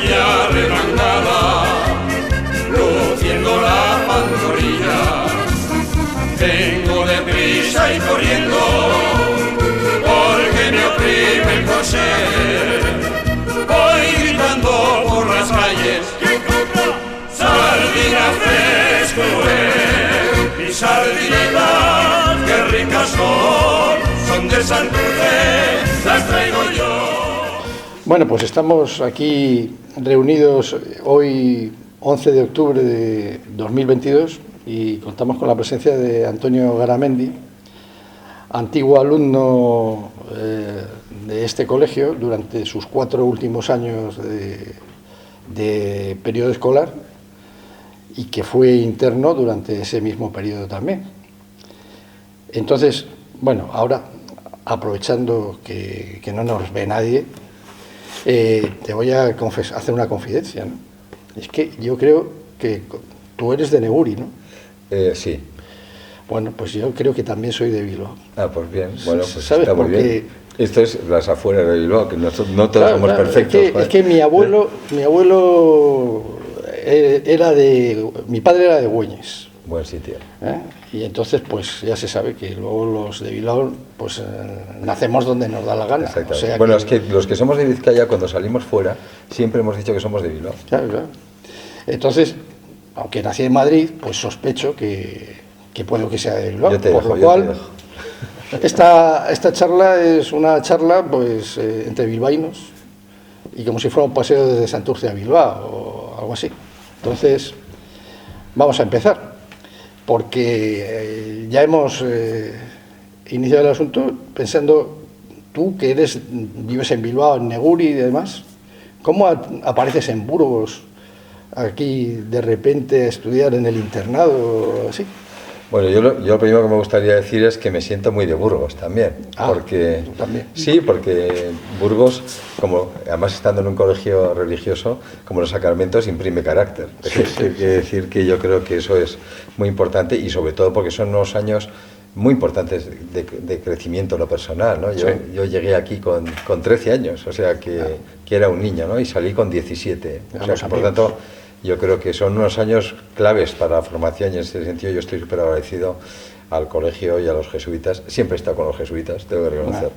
botella remangada, luciendo la pantorrilla. Vengo deprisa y corriendo, porque me oprime el coser. Voy gritando por las calles, sardina fresco mis sardinitas, qué ricas son de Santurce, las traigo yo. Bueno, pues estamos aquí reunidos hoy 11 de octubre de 2022 y contamos con la presencia de Antonio Garamendi, antiguo alumno de este colegio durante sus 4 últimos años de periodo escolar y que fue interno durante ese mismo periodo también. Entonces, bueno, ahora, aprovechando que no nos ve nadie, te voy a hacer una confidencia, ¿no? Es que yo creo que tú eres de Neguri, ¿no? Sí. Bueno, pues yo creo que también soy de Bilbao. Ah, pues bien. Bueno, pues ¿sabes? está muy Porque bien. Esto es las afueras de Bilbao, que no todos claro, somos claro, perfectos. es que mi abuelo era mi padre era de Güeñes. Buen sitio. Y entonces, pues ya se sabe que luego los de Bilbao, pues nacemos donde nos da la gana. Exactamente. O sea bueno, es que los que somos de Vizcaya, cuando salimos fuera, siempre hemos dicho que somos de Bilbao. Claro, claro. Entonces, aunque nací en Madrid, pues sospecho que puedo que sea de Bilbao. Por lo cual, esta charla es una charla pues entre bilbaínos y como si fuera un paseo desde Santurce a Bilbao o algo así. Entonces, vamos a empezar, porque ya hemos iniciado el asunto pensando, tú que vives en Bilbao, en Neguri y demás, ¿cómo apareces en Burgos aquí de repente a estudiar en el internado así? Bueno, yo lo primero que me gustaría decir es que me siento muy de Burgos también. Porque también. Sí, porque Burgos, como además estando en un colegio religioso, como los sacramentos, imprime carácter. Sí. Quiere decir que yo creo que eso es muy importante y sobre todo porque son unos años muy importantes de crecimiento en lo personal, ¿no? Yo llegué aquí con 13 años, o sea que era un niño, ¿no? Y salí con 17. O sea, que, por tanto, yo creo que son unos años claves para la formación y en ese sentido yo estoy súper agradecido al colegio y a los jesuitas. Siempre he estado con los jesuitas, tengo que reconocer.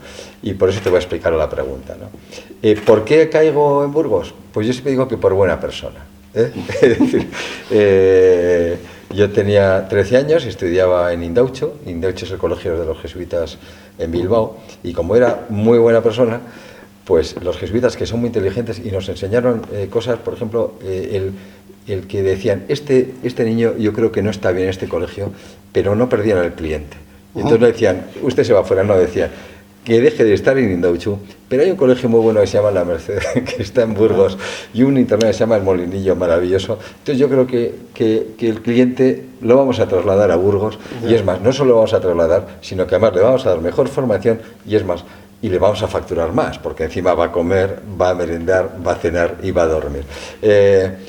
Y por eso te voy a explicar la pregunta, ¿no? ¿Por qué caigo en Burgos? Pues yo siempre digo que por buena persona. Es decir, yo tenía 13 años, estudiaba en Indaucho. Indaucho es el colegio de los jesuitas en Bilbao. Y como era muy buena persona, pues los jesuitas, que son muy inteligentes y nos enseñaron cosas, por ejemplo, el que decían, este niño yo creo que no está bien en este colegio, pero no perdían al cliente. Y entonces no decían, usted se va fuera, no, decían, que deje de estar en Indaucho, pero hay un colegio muy bueno que se llama La Merced, que está en Burgos, y un internado que se llama El Molinillo, maravilloso. Entonces yo creo que el cliente lo vamos a trasladar a Burgos, y es más, no solo lo vamos a trasladar, sino que además le vamos a dar mejor formación, y es más, y le vamos a facturar más, porque encima va a comer, va a merendar, va a cenar y va a dormir.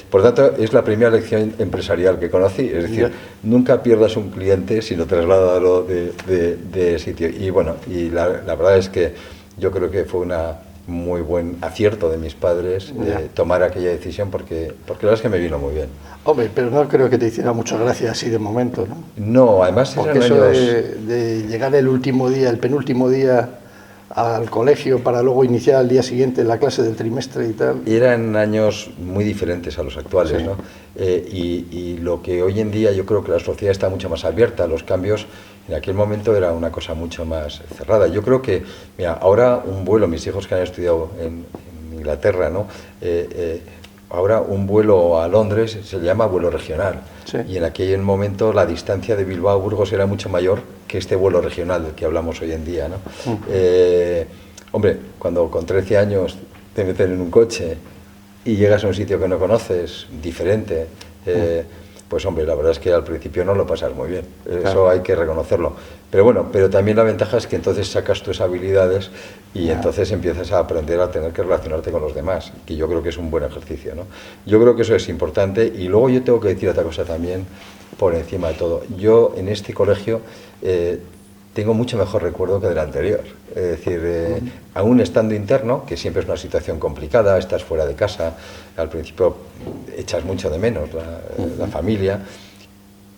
Por tanto, es la primera lección empresarial que conocí, es decir, nunca pierdas un cliente, sino trasládalo de sitio. Y bueno, y la verdad es que yo creo que fue una muy buen acierto de mis padres tomar aquella decisión, porque la verdad es que me vino muy bien. Hombre, pero no creo que te hiciera mucha gracia así de momento, ¿no? No, además porque eso de llegar el penúltimo día al colegio para luego iniciar al día siguiente la clase del trimestre y tal. Eran años muy diferentes a los actuales, sí. ¿no? Y lo que hoy en día yo creo que la sociedad está mucho más abierta a los cambios, en aquel momento era una cosa mucho más cerrada. Yo creo que, mira, ahora un vuelo, mis hijos que han estudiado en Inglaterra, ¿no? Ahora un vuelo a Londres se llama vuelo regional. Sí. Y en aquel momento la distancia de Bilbao a Burgos era mucho mayor que este vuelo regional del que hablamos hoy en día, ¿no? Hombre, cuando con 13 años te meten en un coche y llegas a un sitio que no conoces, diferente, pues hombre, la verdad es que al principio no lo pasas muy bien, eso hay que reconocerlo. Pero bueno, pero también la ventaja es que entonces sacas tus habilidades y entonces empiezas a aprender a tener que relacionarte con los demás, que yo creo que es un buen ejercicio, ¿no? Yo creo que eso es importante. Y luego yo tengo que decir otra cosa también por encima de todo. Yo en este colegio tengo mucho mejor recuerdo que del anterior. Es decir, aún estando interno, que siempre es una situación complicada, estás fuera de casa, al principio echas mucho de menos la familia,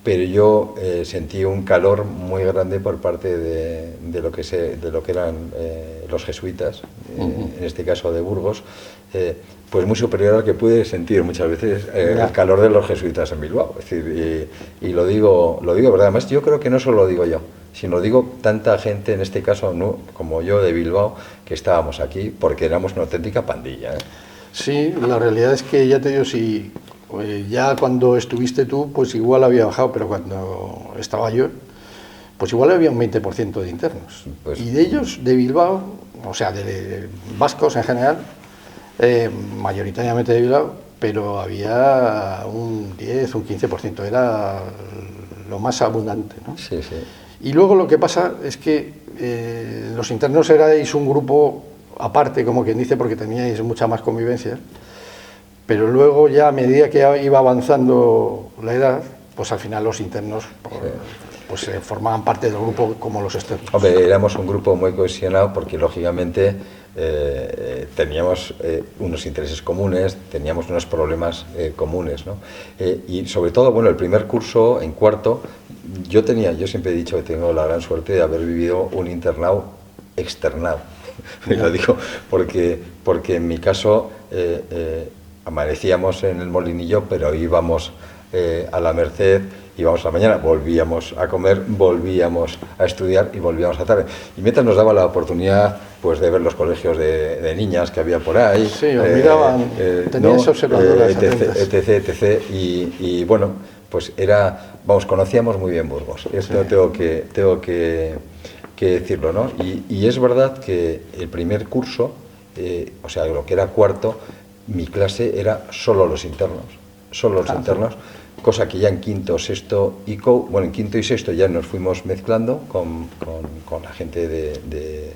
pero yo sentí un calor muy grande por parte de lo que eran los jesuitas, en este caso de Burgos, pues muy superior al que pude sentir muchas veces el calor de los jesuitas en Bilbao. Es decir, y lo digo verdad. Además, yo creo que no solo lo digo yo, sino lo digo tanta gente, en este caso no, como yo de Bilbao, que estábamos aquí porque éramos una auténtica pandilla. Sí, la realidad es que ya te digo, si ya cuando estuviste tú, pues igual había bajado, pero cuando estaba yo, pues igual había un 20% de internos. Pues, y de ellos, de Bilbao, o sea, de vascos en general, mayoritariamente de Bilbao, pero había un 10, un 15%, era lo más abundante, ¿no? Sí, sí. Y luego lo que pasa es que los internos erais un grupo aparte, como quien dice, porque teníais mucha más convivencia, pero luego ya a medida que iba avanzando la edad, pues al final los internos pues formaban parte del grupo como los externos. Hombre, éramos un grupo muy cohesionado porque lógicamente teníamos unos intereses comunes, teníamos unos problemas comunes, ¿no? Y sobre todo, bueno, el primer curso, en cuarto, yo siempre he dicho que tengo la gran suerte de haber vivido un internado externado. Lo digo porque en mi caso amanecíamos en el Molinillo, pero íbamos a la Merced, íbamos a la mañana, volvíamos a comer, volvíamos a estudiar y volvíamos a la tarde. Y mientras nos daba la oportunidad pues de ver los colegios de niñas que había por ahí. Sí, os miraban, teníais observadoras etc. Y bueno, pues conocíamos muy bien Burgos. Esto sí. tengo que decirlo, ¿no? Y es verdad que el primer curso, o sea, lo que era cuarto, mi clase era solo los internos, cosa que ya en quinto, sexto y en quinto y sexto ya nos fuimos mezclando con la gente de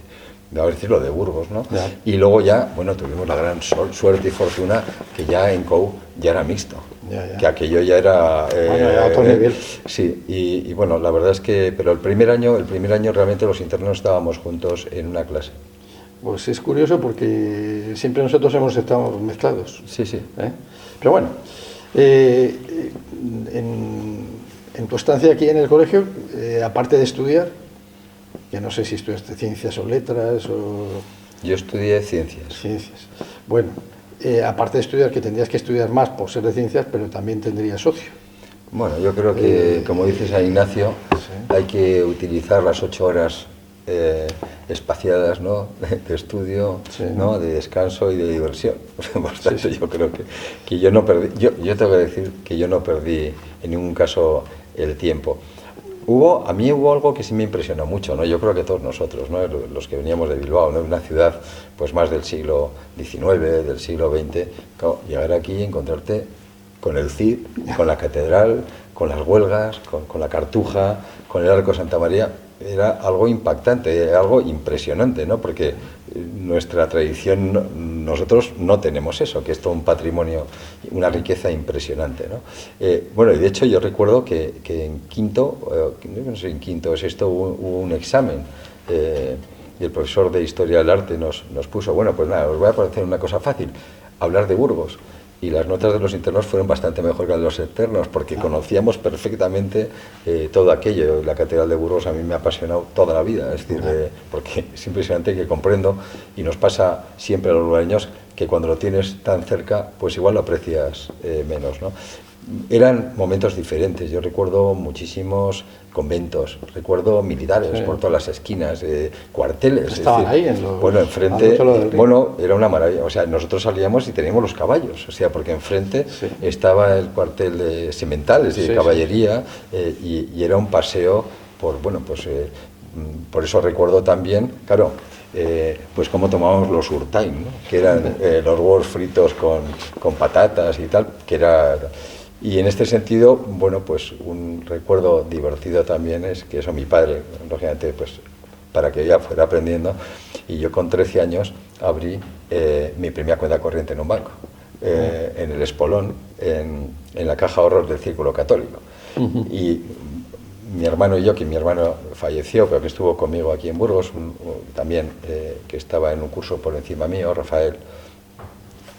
vamos a decirlo, de Burgos, ¿no? Ya. Y luego ya, bueno, tuvimos la gran suerte y fortuna que ya en COU ya era mixto, que aquello ya era... era otro nivel. Sí, y bueno, la verdad es que, pero el primer año realmente los internos estábamos juntos en una clase. Pues es curioso porque siempre nosotros hemos estado mezclados. Sí, sí. Pero bueno, en tu estancia aquí en el colegio, aparte de estudiar, que no sé si estudiaste ciencias o letras o... Yo estudié ciencias. Ciencias. Bueno, aparte de estudiar, que tendrías que estudiar más por ser de ciencias, pero también tendrías socio. Bueno, yo creo que, como dices a Ignacio, sí, hay que utilizar las 8 horas espaciadas, ¿no?, de estudio, sí, ¿no?, de descanso y de diversión. Por tanto, sí, sí. Yo creo que yo no perdí, yo tengo que decir que yo no perdí en ningún caso el tiempo. A mí hubo algo que sí me impresionó mucho, ¿no? Yo creo que todos nosotros, ¿no?, los que veníamos de Bilbao, ¿no?, una ciudad pues más del siglo XIX, del siglo XX, claro, llegar aquí y encontrarte con el Cid, con la catedral, con las huelgas, con la Cartuja, con el Arco de Santa María, era algo impactante, algo impresionante, ¿no?, porque nuestra tradición, nosotros no tenemos eso, que es todo un patrimonio, una riqueza impresionante, ¿no? Bueno, y de hecho yo recuerdo que en quinto, no sé, en quinto o sexto hubo un examen, y el profesor de Historia del Arte nos puso, bueno, pues nada, os voy a hacer una cosa fácil, hablar de Burgos. Y las notas de los internos fueron bastante mejor que las de los externos, porque conocíamos perfectamente todo aquello. La Catedral de Burgos a mí me ha apasionado toda la vida, es decir, porque es impresionante que comprendo, y nos pasa siempre a los lugareños, que cuando lo tienes tan cerca, pues igual lo aprecias menos, ¿no? Eran momentos diferentes. Yo recuerdo muchísimos conventos, recuerdo militares, sí, por todas las esquinas, cuarteles. Estaban ahí en los... Bueno, enfrente, bueno, era una maravilla. O sea, nosotros salíamos y teníamos los caballos, o sea, porque enfrente, sí, estaba el cuartel de sementales y de caballería, y era un paseo por, bueno, pues por eso recuerdo también, claro, pues cómo tomábamos los urtain, ¿no?, que eran los huevos fritos con patatas y tal, que era... Y en este sentido, bueno, pues un recuerdo divertido también es que eso mi padre, lógicamente, pues para que ella fuera aprendiendo, y yo con 13 años abrí mi primera cuenta corriente en un banco, en el Espolón, en la Caja de Ahorros del Círculo Católico. Y mi hermano y yo, que mi hermano falleció, pero que estuvo conmigo aquí en Burgos, también que estaba en un curso por encima mío, Rafael,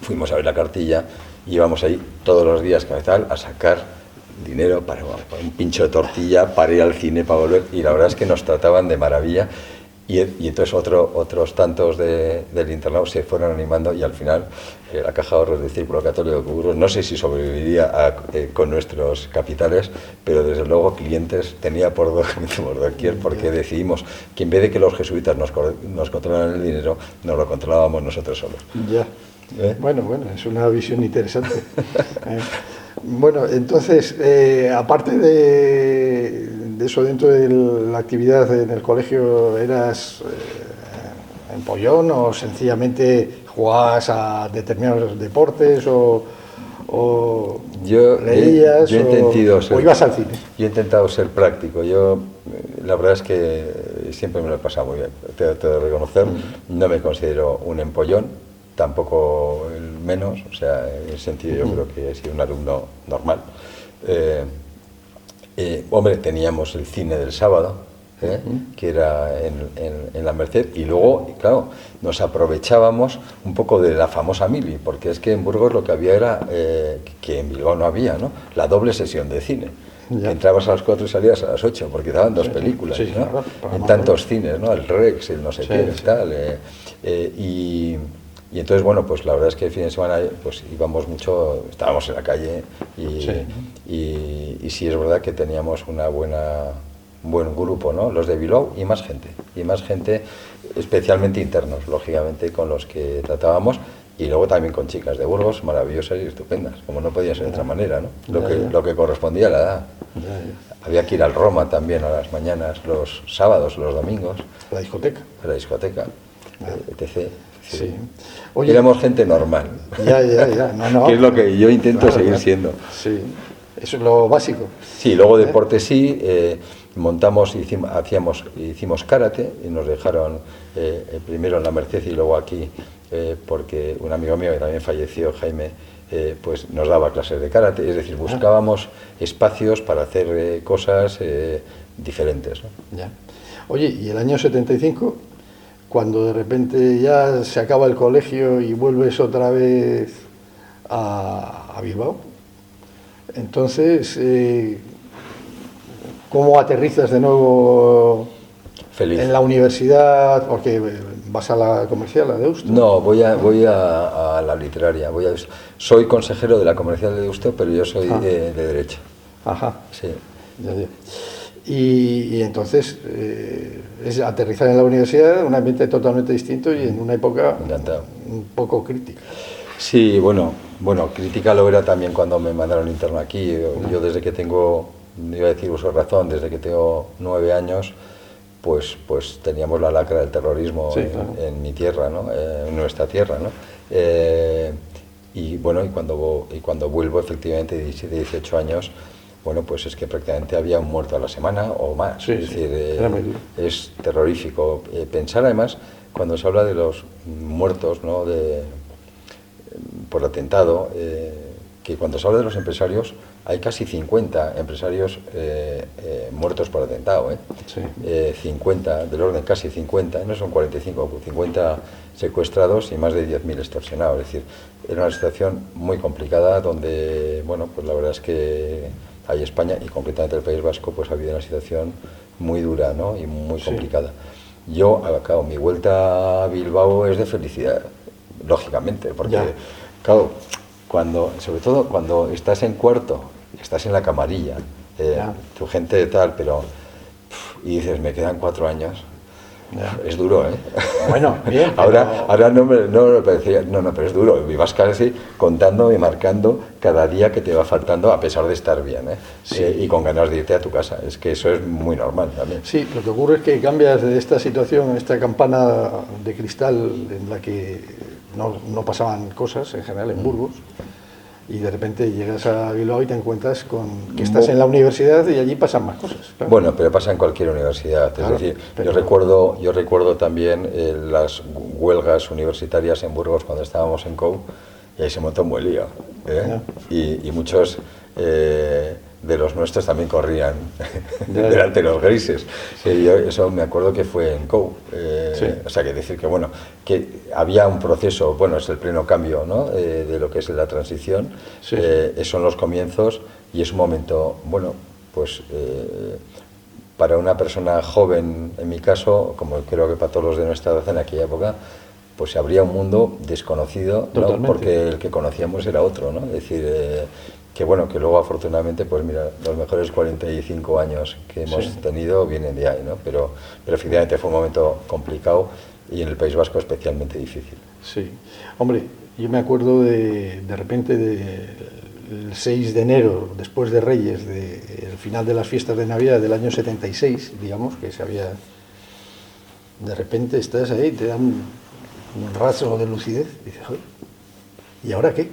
fuimos a ver la cartilla y íbamos ahí todos los días a sacar dinero para un pincho de tortilla, para ir al cine, para volver, y la verdad es que nos trataban de maravilla. Y entonces otros tantos del internado se fueron animando y al final la Caja de Ahorros del Círculo Católico de Burgos, no sé si sobreviviría con nuestros capitales, pero desde luego clientes tenía por doquier, porque decidimos que en vez de que los jesuitas nos controlaran el dinero, nos lo controlábamos nosotros solos. Ya. Bueno, es una visión interesante. Bueno, entonces, aparte de eso, dentro de la actividad en el colegio, ¿eras empollón o sencillamente jugabas a determinados deportes o leías o ibas al cine? Yo he intentado ser práctico. La verdad es que siempre me lo he pasado muy bien, te de reconocer. No me considero un empollón, tampoco el menos, o sea, en ese sentido yo creo que he sido un alumno normal. Hombre, teníamos el cine del sábado, que era en la Merced, y luego, claro, nos aprovechábamos un poco de la famosa mili, porque es que en Burgos lo que había era, que en Bilbao no había, ¿no?, la doble sesión de cine. Que entrabas a las 4 y salías a las 8, porque daban dos películas, ¿no? Claro, en tantos cines, ¿no?, el Rex, el no sé qué, tal. Y entonces, bueno, pues la verdad es que el fin de semana pues íbamos mucho, estábamos en la calle y sí es verdad que teníamos un buen grupo, ¿no?, los de Bilbao y más gente, especialmente internos, lógicamente, con los que tratábamos, y luego también con chicas de Burgos maravillosas y estupendas, como no podía ser de otra manera, ¿no? Lo que correspondía a la edad. Había que ir al Roma también a las mañanas, los sábados, los domingos. A la discoteca. A la discoteca, etc. Sí. Oye, éramos gente normal. Ya. No, que es lo que yo intento seguir siendo. Sí, eso es lo básico. Sí, luego deporte sí, hicimos karate y nos dejaron primero en la Merced y luego aquí, porque un amigo mío que también falleció, Jaime, pues nos daba clases de karate, es decir, buscábamos espacios para hacer cosas diferentes, ¿no? Ya. Oye, y el año 75, cuando de repente ya se acaba el colegio y vuelves otra vez a Bilbao, entonces, ¿cómo aterrizas de nuevo Feliz. En la universidad? Porque vas a la comercial, a la Deusto. No, voy a la literaria. Soy consejero de la comercial de Deusto, pero yo soy de Derecho. Ajá. Sí. Ya. Y entonces es aterrizar en la universidad, un ambiente totalmente distinto y en una época un poco crítica. Sí, bueno, crítica lo era también cuando me mandaron interno aquí. Yo desde que tengo, iba a decir uso razón, desde que tengo 9 años, pues teníamos la lacra del terrorismo en mi tierra, ¿no? En nuestra tierra, ¿no? Y bueno, y cuando vuelvo efectivamente de 17, 18 años, bueno, pues es que prácticamente había un muerto a la semana o más. Es decir, es terrorífico. Pensar además, cuando se habla de los muertos, ¿no?, por atentado, que cuando se habla de los empresarios, hay casi 50 empresarios muertos por atentado, 50, del orden casi 50, no son 45, 50 secuestrados y más de 10.000 extorsionados. Es decir, era una situación muy complicada donde, bueno, pues la verdad es que ahí España y concretamente el País Vasco pues ha habido una situación muy dura, ¿no?, y muy complicada. Yo, claro, mi vuelta a Bilbao es de felicidad, lógicamente, porque, claro, sobre todo cuando estás en cuarto, estás en la camarilla, tu gente tal, pero y dices, me quedan 4 años. Es duro, ¿eh? Bueno, bien. Ahora no me parecía, pero es duro. Y vas casi contando y marcando cada día que te va faltando, a pesar de estar bien, y con ganas de irte a tu casa. Es que eso es muy normal también. Sí, lo que ocurre es que cambias de esta situación, esta campana de cristal en la que no pasaban cosas en general en Burgos, y de repente llegas a Bilbao y te encuentras con que estás en la universidad y allí pasan más cosas. Claro. Bueno, pero pasa en cualquier universidad. Claro, es decir, yo recuerdo también las huelgas universitarias en Burgos cuando estábamos en COU, y ahí se montó un buen lío, y muchos de los nuestros también corrían delante de los grises. Yo eso me acuerdo que fue en COU. O sea, que decir que, bueno, que había un proceso, bueno, es el pleno cambio, ¿no? De lo que es la transición, son los comienzos y es un momento, bueno, pues para una persona joven, en mi caso, como creo que para todos los de nuestra edad en aquella época, pues se abría un mundo desconocido, ¿no? Porque el que conocíamos era otro, ¿no? Es decir, que bueno, que luego afortunadamente, pues mira, los mejores 45 años que hemos tenido vienen de ahí, ¿no? Pero efectivamente fue un momento complicado y en el País Vasco especialmente difícil. Sí, hombre, yo me acuerdo de repente del 6 de enero, después de Reyes, el final de las fiestas de Navidad del año 76, digamos, que se había... De repente estás ahí, te dan un rasgo de lucidez, y dices, joder, ¿y ahora qué?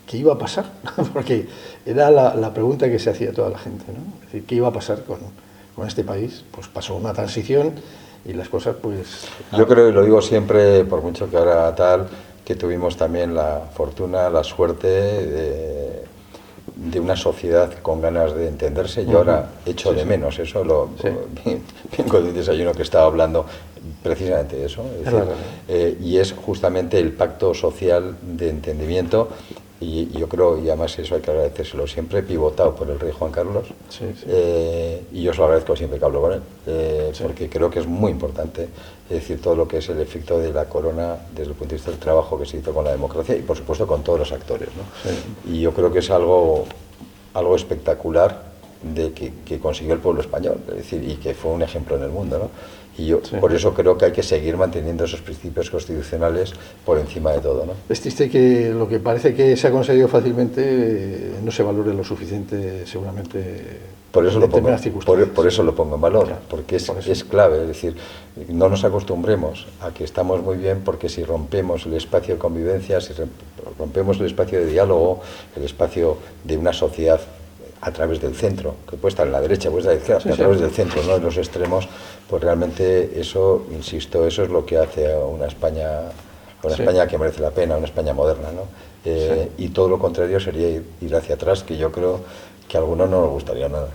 ¿Qué iba a pasar? Porque era la pregunta que se hacía toda la gente, ¿no? Es decir, ¿qué iba a pasar con este país? Pues pasó una transición y las cosas, pues... Yo creo, y lo digo siempre, por mucho que ahora tal, que tuvimos también la fortuna, la suerte de una sociedad con ganas de entenderse. Yo ahora echo de menos eso, vengo de un desayuno que estaba hablando precisamente de eso, es decir, y es justamente el pacto social de entendimiento. Y yo creo, y además eso hay que agradecérselo siempre, pivotado por el rey Juan Carlos, y yo se lo agradezco siempre que hablo con él, porque creo que es muy importante, es decir, todo lo que es el efecto de la corona desde el punto de vista del trabajo que se hizo con la democracia y por supuesto con todos los actores, ¿no? Y yo creo que es algo espectacular de que consiguió el pueblo español, es decir, y que fue un ejemplo en el mundo, ¿no? Y yo por eso creo que hay que seguir manteniendo esos principios constitucionales por encima de todo, ¿no? Es triste que lo que parece que se ha conseguido fácilmente no se valore lo suficiente, seguramente. Por eso lo pongo en valor, porque es clave, es decir, no nos acostumbremos a que estamos muy bien, porque si rompemos el espacio de convivencia, si rompemos el espacio de diálogo, el espacio de una sociedad a través del centro, que puede estar en la derecha, puede estar en la izquierda, a través del centro, no en los extremos, pues realmente eso, insisto, eso es lo que hace a una España que merece la pena, una España moderna, ¿no? Y todo lo contrario sería ir hacia atrás, que yo creo que a algunos no nos gustaría nada.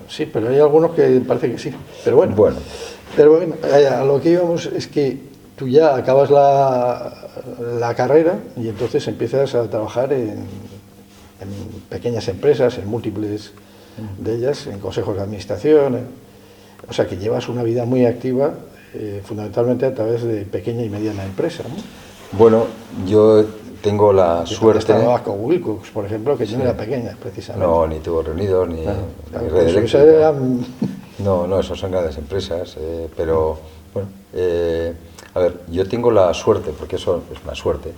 Sí, pero hay algunos que parece que sí. Pero bueno, a lo que íbamos es que tú ya acabas la carrera y entonces empiezas a trabajar en pequeñas empresas, en múltiples de ellas, en consejos de administración, o sea que llevas una vida muy activa, fundamentalmente a través de pequeña y mediana empresa, ¿no? Bueno, yo tengo la suerte... Trabajabas con Wilcox, por ejemplo, que no era pequeña, precisamente. No, ni tuvo reunidos, ni Red Eléctrica. No, esos son grandes empresas, pero bueno... a ver, yo tengo la suerte, porque eso es una suerte,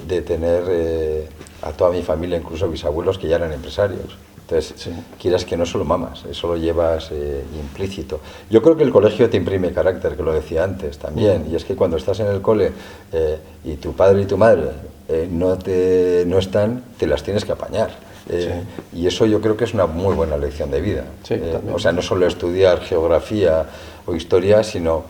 de tener a toda mi familia, incluso mis abuelos, que ya eran empresarios. Entonces, quieras que no solo mamas, eso lo llevas implícito. Yo creo que el colegio te imprime carácter, que lo decía antes también, y es que cuando estás en el cole y tu padre y tu madre no están, te las tienes que apañar. Y eso yo creo que es una muy buena lección de vida. O sea, no solo estudiar geografía o historia, sino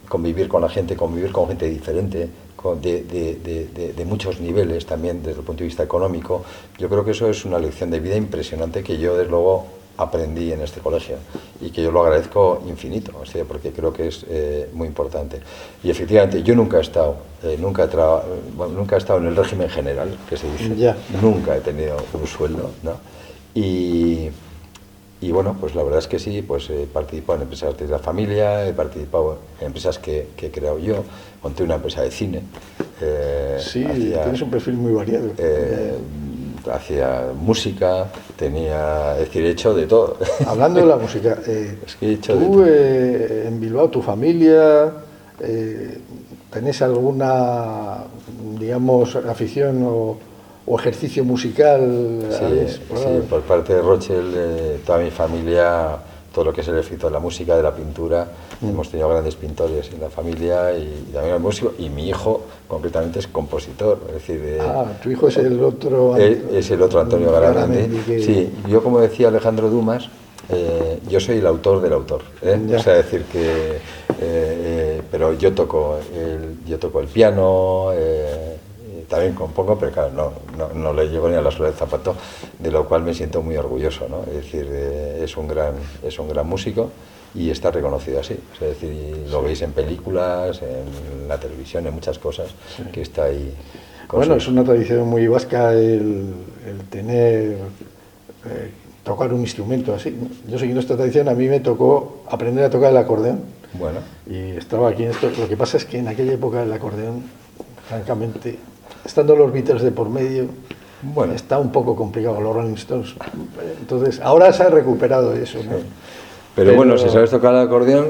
convivir con la gente, convivir con gente diferente, de muchos niveles también desde el punto de vista económico. Yo creo que eso es una lección de vida impresionante que yo desde luego aprendí en este colegio y que yo lo agradezco infinito, o sea, porque creo que es muy importante. Y efectivamente yo nunca he estado en el régimen general, que se dice. Nunca he tenido un sueldo, ¿no? Y bueno, pues la verdad es que sí, pues he participado en empresas de la familia, he participado en empresas que he creado yo, monté una empresa de cine. Tienes un perfil muy variado. Hacía música, he hecho de todo. Hablando de la música, es que he hecho tú en Bilbao, tu familia, ¿tenés alguna, digamos, afición o ejercicio musical? Sí, por parte de Rochel, toda mi familia, todo lo que es el efecto de la música, de la pintura, hemos tenido grandes pintores en la familia y también el músico, y mi hijo concretamente es compositor, es decir... tu hijo es el otro... Es el otro Antonio Garamendi. Sí, yo como decía Alejandro Dumas, yo soy el autor del autor, o sea, decir que... pero yo toco el piano, también compongo, pero claro, no le llego ni a la suela del zapato, de lo cual me siento muy orgulloso, ¿no? Es decir, es un gran músico y está reconocido así. Es decir, lo veis en películas, en la televisión, en muchas cosas, que está ahí. Bueno, es una tradición muy vasca el tener, tocar un instrumento así, ¿no? Yo siguiendo esta tradición, a mí me tocó aprender a tocar el acordeón. Bueno. Y estaba aquí en esto. Lo que pasa es que en aquella época el acordeón, francamente, estando los Beatles de por medio, bueno, está un poco complicado, los Rolling Stones. Entonces, ahora se ha recuperado eso, ¿no? Sí. Pero bueno, si sabes tocar el acordeón,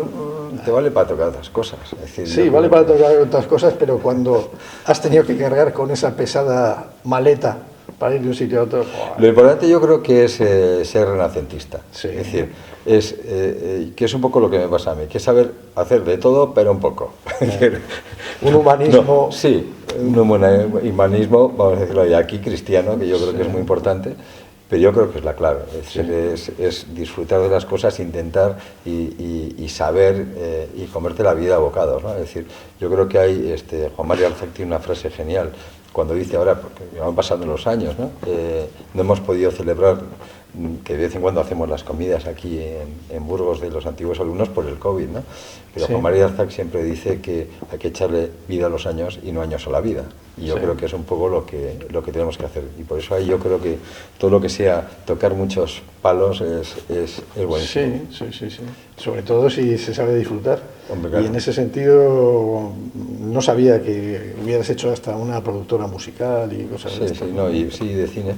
te vale para tocar otras cosas. Es decir, sí, vale para tocar otras cosas, pero cuando has tenido que cargar con esa pesada maleta para ir de un sitio a otro... Lo importante yo creo que es ser renacentista. Sí. Es decir, que es un poco lo que me pasa a mí, que es saber hacer de todo, pero un poco. Un humanismo... No, sí, un humanismo, vamos a decirlo aquí, cristiano, que yo creo que es muy importante. Pero yo creo que es la clave, es decir, es disfrutar de las cosas, intentar y saber y comerte la vida a bocados, ¿no? Es decir, yo creo que hay, Juan María Alzac tiene una frase genial, cuando dice ahora, porque van pasando los años, ¿no? No hemos podido celebrar, que de vez en cuando hacemos las comidas aquí en Burgos de los antiguos alumnos por el COVID, ¿no? Pero Juan María Alzac siempre dice que hay que echarle vida a los años y no años a la vida. Y yo creo que es un poco lo que tenemos que hacer. Y por eso ahí yo creo que todo lo que sea tocar muchos palos es buenísimo. Sí. Sobre todo si se sabe disfrutar. Hombre, claro. Y en ese sentido no sabía que hubieras hecho hasta una productora musical y cosas de esto. Sí, de cine.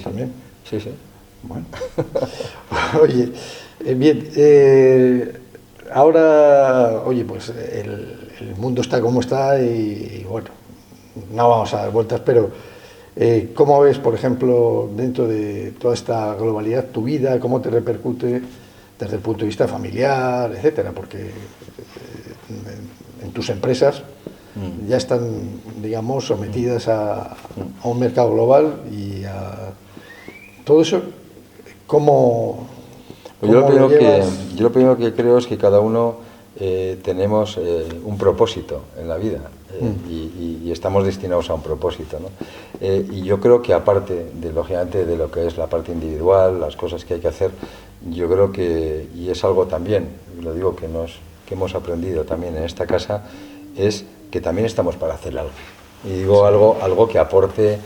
¿También? Sí. Bueno. Oye, bien, ahora, oye, pues el mundo está como está y bueno, no vamos a dar vueltas, pero ¿cómo ves, por ejemplo, dentro de toda esta globalidad, tu vida, cómo te repercute desde el punto de vista familiar, etcétera? Porque en tus empresas ya están, digamos, sometidas a un mercado global y a todo eso, ¿cómo yo lo primero que creo es que cada uno tenemos un propósito en la vida y estamos destinados a un propósito, ¿no? Y yo creo que aparte de, lógicamente, de lo que es la parte individual, las cosas que hay que hacer, yo creo que, y es algo también, lo digo que hemos aprendido también en esta casa, es que también estamos para hacer algo. Y digo algo que aporte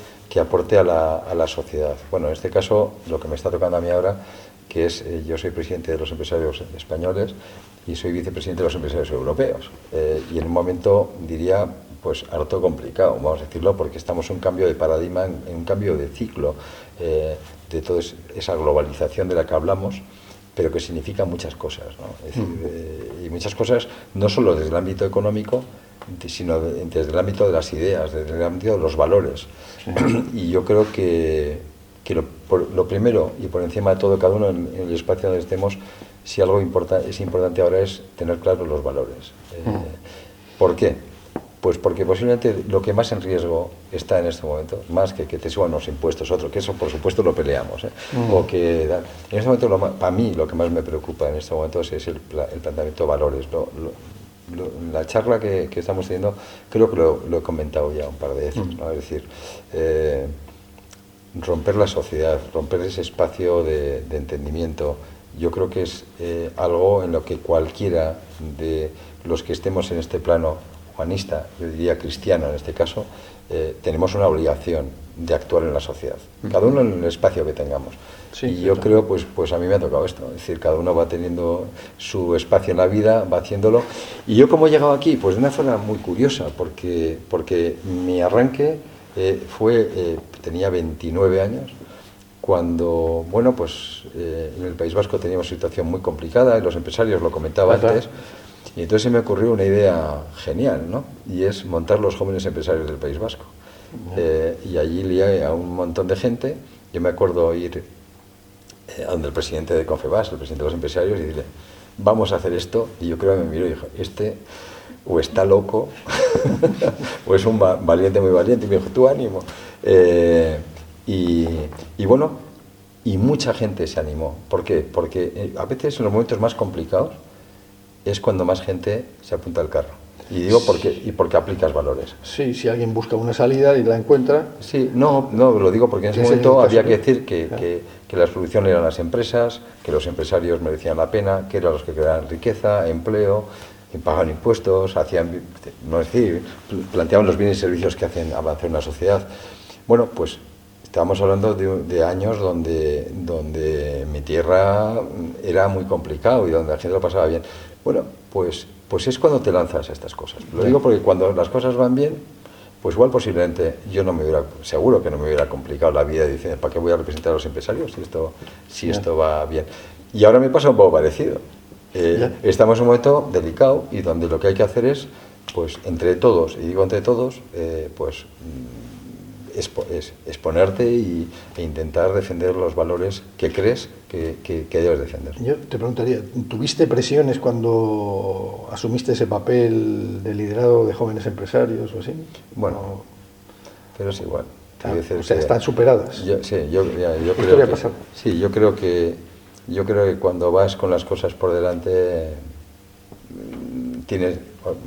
a la sociedad. Bueno, en este caso, lo que me está tocando a mí ahora, que es, yo soy presidente de los empresarios españoles y soy vicepresidente de los empresarios europeos. Y en un momento, diría, pues harto complicado, vamos a decirlo, porque estamos en un cambio de paradigma, en un cambio de ciclo, de toda esa globalización de la que hablamos, pero que significa muchas cosas, ¿no? Es decir, y muchas cosas no solo desde el ámbito económico, sino desde el ámbito de las ideas, desde el ámbito de los valores. Y yo creo que lo primero y por encima de todo, cada uno en el espacio donde estemos, si algo es importante ahora es tener claros los valores. ¿Por qué? Pues porque posiblemente lo que más en riesgo está en este momento, más que te suban los impuestos, otro, que eso por supuesto lo peleamos, o que en este momento, para mí lo que más me preocupa en este momento es el planteamiento de valores. La charla que estamos teniendo, creo que lo he comentado ya un par de veces, ¿no? Es decir, romper la sociedad, romper ese espacio de entendimiento, yo creo que es algo en lo que cualquiera de los que estemos en este plano humanista, yo diría cristiano en este caso, tenemos una obligación de actuar en la sociedad, cada uno en el espacio que tengamos. Y yo creo, pues a mí me ha tocado esto, es decir, cada uno va teniendo su espacio en la vida, va haciéndolo. Y yo, ¿cómo he llegado aquí? Pues de una forma muy curiosa, porque mi arranque tenía 29 años, cuando, bueno, pues en el País Vasco teníamos una situación muy complicada, y los empresarios, lo comentaba antes, y entonces se me ocurrió una idea genial, ¿no? Y es montar los jóvenes empresarios del País Vasco. Y allí lié a un montón de gente. Yo me acuerdo ir a donde el presidente de Confebas, el presidente de los empresarios, y decirle, vamos a hacer esto. Y yo creo que me miró y dijo, o está loco, o es un valiente muy valiente. Y me dijo, tú ánimo. Y bueno, y mucha gente se animó. ¿Por qué? Porque a veces en los momentos más complicados es cuando más gente se apunta al carro. Y digo porque aplicas valores. Sí, si alguien busca una salida y la encuentra... Sí, no, lo digo porque en ese momento había que decir que la solución eran las empresas, que los empresarios merecían la pena, que eran los que creaban riqueza, empleo, que pagaban impuestos, no es decir, planteaban los bienes y servicios que hacen avanzar una sociedad. Bueno, pues estábamos hablando de años donde mi tierra era muy complicado y donde la gente lo pasaba bien. Bueno, pues es cuando te lanzas a estas cosas. Lo digo porque cuando las cosas van bien, pues igual posiblemente seguro que no me hubiera complicado la vida diciendo, ¿para qué voy a representar a los empresarios si esto va bien? Y ahora me pasa un poco parecido. Estamos en un momento delicado y donde lo que hay que hacer es, pues entre todos, y digo entre todos, pues exponerte e intentar defender los valores que crees que debes defender. Yo te preguntaría, ¿tuviste presiones cuando asumiste ese papel de liderazgo de jóvenes empresarios o así? Bueno, pero es igual. O sea, están superadas. Yo creo que cuando vas con las cosas por delante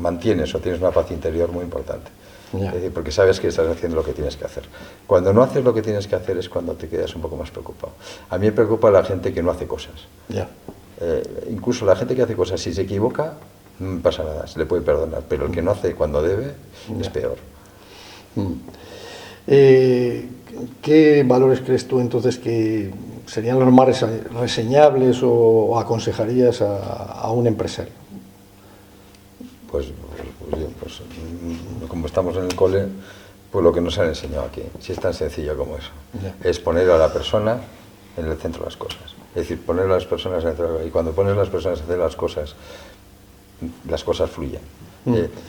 mantienes o tienes una paz interior muy importante. Es decir, porque sabes que estás haciendo lo que tienes que hacer. Cuando no haces lo que tienes que hacer es cuando te quedas un poco más preocupado. A mí me preocupa la gente que no hace cosas. Incluso la gente que hace cosas, si se equivoca, no pasa nada, se le puede perdonar, pero el que no hace cuando debe es peor. ¿Qué valores crees tú entonces que serían los más reseñables o aconsejarías a un empresario? Pues como estamos en el cole, pues lo que nos han enseñado aquí, si es tan sencillo como eso, es poner a la persona en el centro de las cosas. Es decir, poner a las personas en el centro, y cuando pones a las personas en el centro de las cosas fluyen.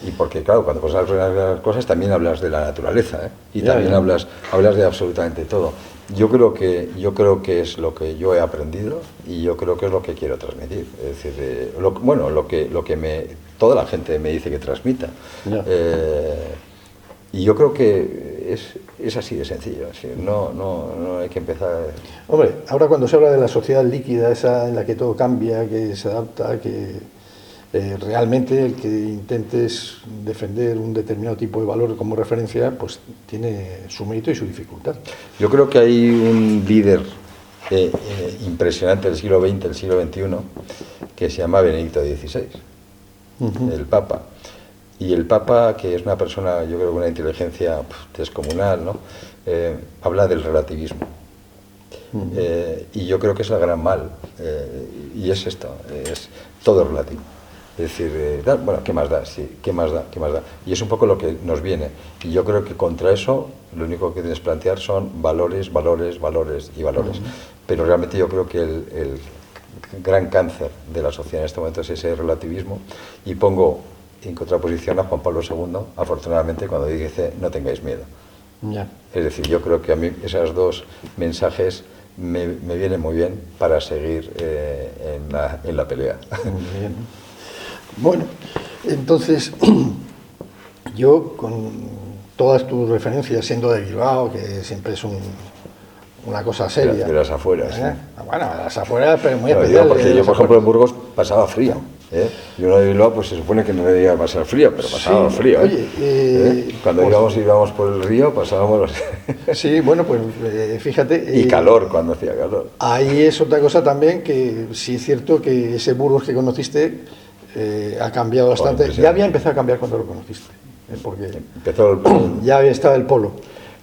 Y porque, claro, cuando pones a las personas en las cosas también hablas de la naturaleza, y también hablas de absolutamente todo. Yo creo que es lo que yo he aprendido y yo creo que es lo que quiero transmitir. Es decir, lo que toda la gente me dice que transmita. Y yo creo que es así de sencillo. Así, no hay que empezar. Hombre, ahora cuando se habla de la sociedad líquida, esa en la que todo cambia, que se adapta, que realmente el que intentes defender un determinado tipo de valor como referencia, pues tiene su mérito y su dificultad. Yo creo que hay un líder impresionante del siglo XX, del siglo XXI, que se llama Benedicto XVI, el Papa. Y el Papa, que es una persona, yo creo, con una inteligencia descomunal, ¿no? Habla del relativismo. Y yo creo que es el gran mal. Y es esto, es todo relativo. Es decir, bueno, ¿qué más da? Sí, ¿qué más da? Y es un poco lo que nos viene. Y yo creo que contra eso lo único que tienes que plantear son valores. Pero realmente yo creo que el gran cáncer de la sociedad en este momento es ese relativismo. Y pongo en contraposición a Juan Pablo II, afortunadamente, cuando dice no tengáis miedo. Es decir, yo creo que a mí esos dos mensajes me vienen muy bien para seguir en la pelea. Muy bien. Bueno, entonces, yo con todas tus referencias, siendo de Bilbao, que siempre es una cosa seria. De las afueras. Bueno, de las afueras, pero muy especial. Porque yo, por ejemplo, en Burgos pasaba frío. Y uno de Bilbao, pues se supone que no debía pasar frío, pero pasaba frío. Oye, cuando íbamos por el río, pasábamos... Sí, bueno, pues fíjate... Y calor, cuando hacía calor. Ahí es otra cosa también, que sí es cierto que ese Burgos que conociste ha cambiado bastante. Ya había empezado a cambiar cuando lo conociste, porque ya había estado el polo.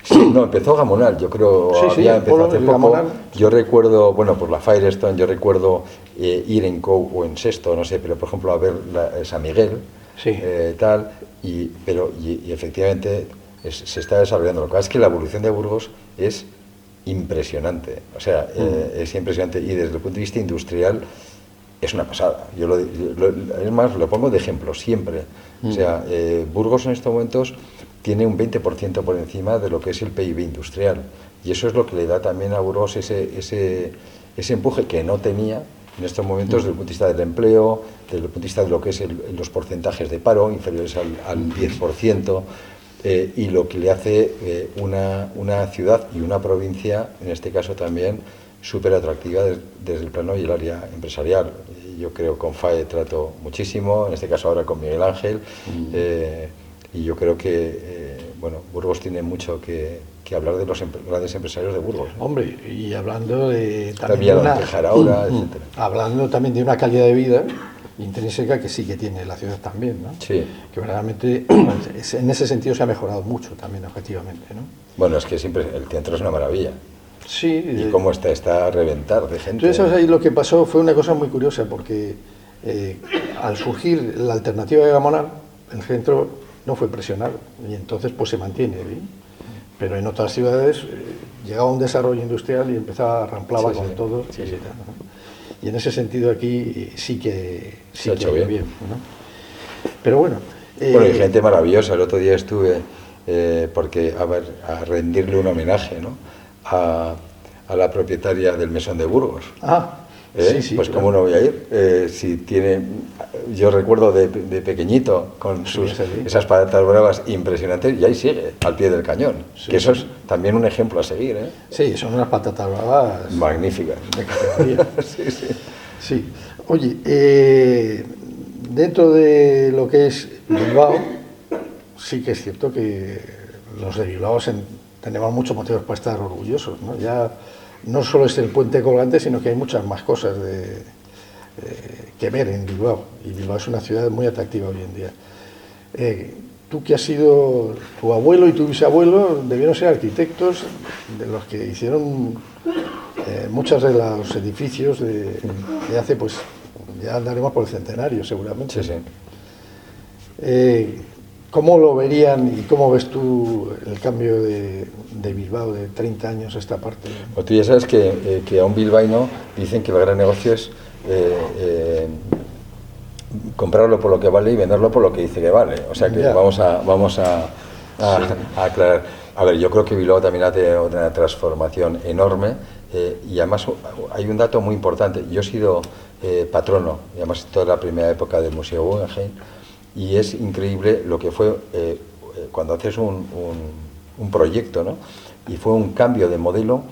Sí, no, empezó Gamonal, yo creo, había empezado hace poco. Gamonal. Yo recuerdo, bueno, por la Firestone, yo recuerdo ir en Co o en Sexto, no sé, pero por ejemplo a ver San Miguel, tal, y efectivamente se está desarrollando. Lo que pasa es que la evolución de Burgos es impresionante, o sea, es impresionante, y desde el punto de vista industrial es una pasada. Es más, lo pongo de ejemplo siempre. O sea, Burgos en estos momentos tiene un 20% por encima de lo que es el PIB industrial. Y eso es lo que le da también a Burgos ese empuje que no tenía en estos momentos desde el punto de vista del empleo, desde el punto de vista de lo que es los porcentajes de paro inferiores al 10%. y lo que le hace una ciudad y una provincia, en este caso también, súper atractiva desde el plano y el área empresarial. Yo creo que con FAE trato muchísimo, en este caso ahora con Miguel Ángel, y yo creo que bueno, Burgos tiene mucho que hablar de los grandes empresarios de Burgos. Hombre, y hablando también etcétera. Hablando también de una calidad de vida intrínseca que sí que tiene la ciudad también, ¿no? Sí. Que verdaderamente en ese sentido se ha mejorado mucho también objetivamente, ¿no? Bueno, es que siempre el centro es una maravilla. Sí. Y cómo está a reventar de gente. Entonces, ahí lo que pasó fue una cosa muy curiosa, porque al surgir la alternativa de Gamonal, el centro no fue presionado, y entonces pues se mantiene, ¿sí? Pero en otras ciudades llegaba un desarrollo industrial y empezaba, ramplaba con todo. Sí. Y en ese sentido aquí sí que se ha hecho bien. ¿no? Pero bueno. Bueno, y gente maravillosa. El otro día estuve, porque a rendirle un homenaje, ¿no? A la propietaria del Mesón de Burgos. Sí, pues claro. cómo no voy a ir, si tiene, yo recuerdo de pequeñito con esas patatas bravas impresionantes, y ahí sigue, al pie del cañón, que eso es también un ejemplo a seguir, ¿eh? Sí, son unas patatas bravas magníficas. De categoría. Sí. Sí. Oye, dentro de lo que es Bilbao, sí que es cierto que los de Bilbao tenemos muchos motivos para estar orgullosos, ¿no? Ya no solo es el puente colgante, sino que hay muchas más cosas que ver en Bilbao, y Bilbao es una ciudad muy atractiva hoy en día. Tú que has sido, tu abuelo y tu bisabuelo debieron ser arquitectos de los que hicieron muchos de los edificios de hace, pues ya andaremos por el centenario seguramente. Sí. ¿Cómo lo verían y cómo ves tú el cambio de Bilbao de 30 años a esta parte? Pues tú ya sabes que a un bilbaíno dicen que el gran negocio es comprarlo por lo que vale y venderlo por lo que dice que vale. O sea que vamos a aclarar. A ver, yo creo que Bilbao también ha tenido una transformación enorme, y además hay un dato muy importante. Yo he sido patrono, y además toda la primera época del Museo Guggenheim, y es increíble lo que fue cuando haces un proyecto, ¿no? Y fue un cambio de modelo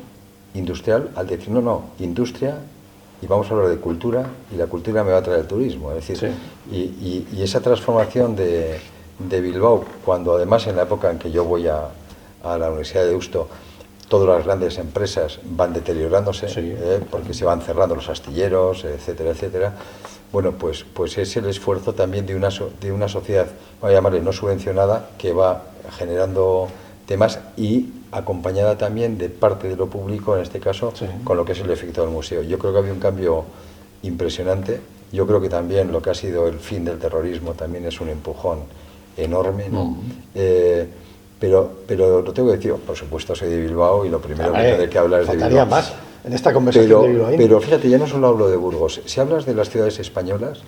industrial al decir, no, industria, y vamos a hablar de cultura, y la cultura me va a traer el turismo. Es decir, y esa transformación de Bilbao, cuando además en la época en que yo voy a la Universidad de Deusto, todas las grandes empresas van deteriorándose, porque se van cerrando los astilleros, etcétera, etcétera. Bueno, pues es el esfuerzo también de una sociedad, voy a llamarle no subvencionada, que va generando temas y acompañada también de parte de lo público, en este caso, con lo que es el efecto del museo. Yo creo que había un cambio impresionante. Yo creo que también lo que ha sido el fin del terrorismo también es un empujón enorme, ¿no? Pero lo tengo que decir, por supuesto soy de Bilbao y lo primero que tendré que hablar es de Bilbao. Más en esta conversación de Bilbao. Pero fíjate, ya no solo hablo de Burgos. Si hablas de las ciudades españolas,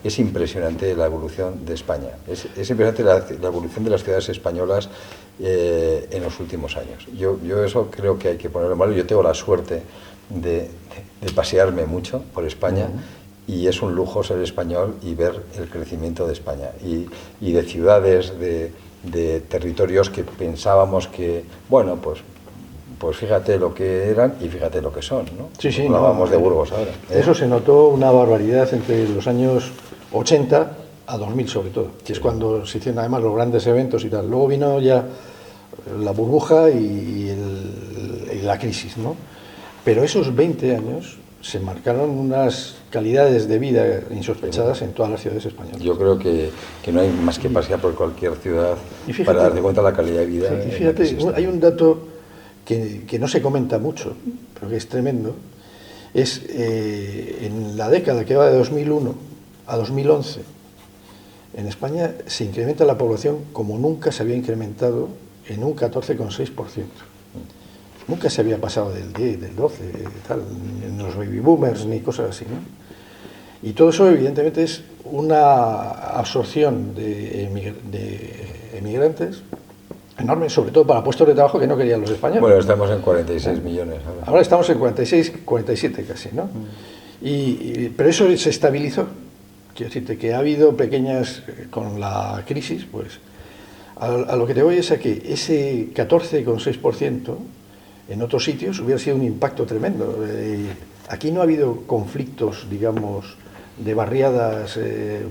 es impresionante la evolución de España. Es impresionante la evolución de las ciudades españolas en los últimos años. Yo eso creo que hay que ponerlo en valor. Yo tengo la suerte de pasearme mucho por España. Y es un lujo ser español y ver el crecimiento de España. Y de ciudades, de territorios que pensábamos que, bueno, pues fíjate lo que eran y fíjate lo que son, ¿no? Sí, hablábamos de Burgos ahora. Eso se notó una barbaridad entre los años 80 a 2000 sobre todo, que es cuando se hicieron además los grandes eventos y tal. Luego vino ya la burbuja y la crisis, ¿no? Pero esos 20 años se marcaron unas calidades de vida insospechadas en todas las ciudades españolas. Yo creo que no hay más que pasear por cualquier ciudad para darte cuenta de la calidad de vida. Y fíjate, hay un dato que no se comenta mucho, pero que es tremendo. Es en la década que va de 2001 a 2011, en España se incrementa la población como nunca se había incrementado, en un 14,6%. Nunca se había pasado del 10, del 12, tal, en los baby boomers ni cosas así, ¿no? Y todo eso evidentemente es una absorción de emigrantes enorme, sobre todo para puestos de trabajo que no querían los españoles. Bueno, estamos en 46 millones ahora. Ahora estamos en 46, 47 casi, ¿no? Pero eso se estabilizó. Quiero decirte que ha habido pequeñas, con la crisis, pues A lo que te voy es a que ese 14,6% en otros sitios hubiera sido un impacto tremendo. Aquí no ha habido conflictos, digamos, de barriadas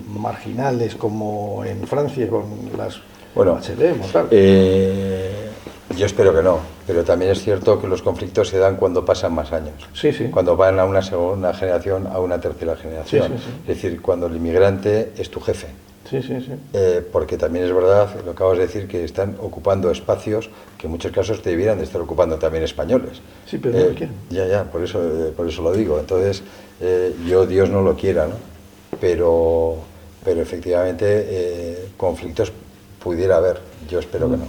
marginales como en Francia con las Bachelet, tal. Yo espero que no, pero también es cierto que los conflictos se dan cuando pasan más años. Sí, sí. Cuando van a una segunda generación, a una tercera generación. Sí, sí, sí. Es decir, cuando el inmigrante es tu jefe. Sí, sí, sí. Porque también es verdad, lo acabas de decir, que están ocupando espacios que en muchos casos debieran de estar ocupando también españoles. Sí, pero no lo quieren. Ya, por eso lo digo. Entonces, yo, Dios no lo quiera, ¿no? Pero efectivamente, conflictos pudiera haber. Yo espero que no.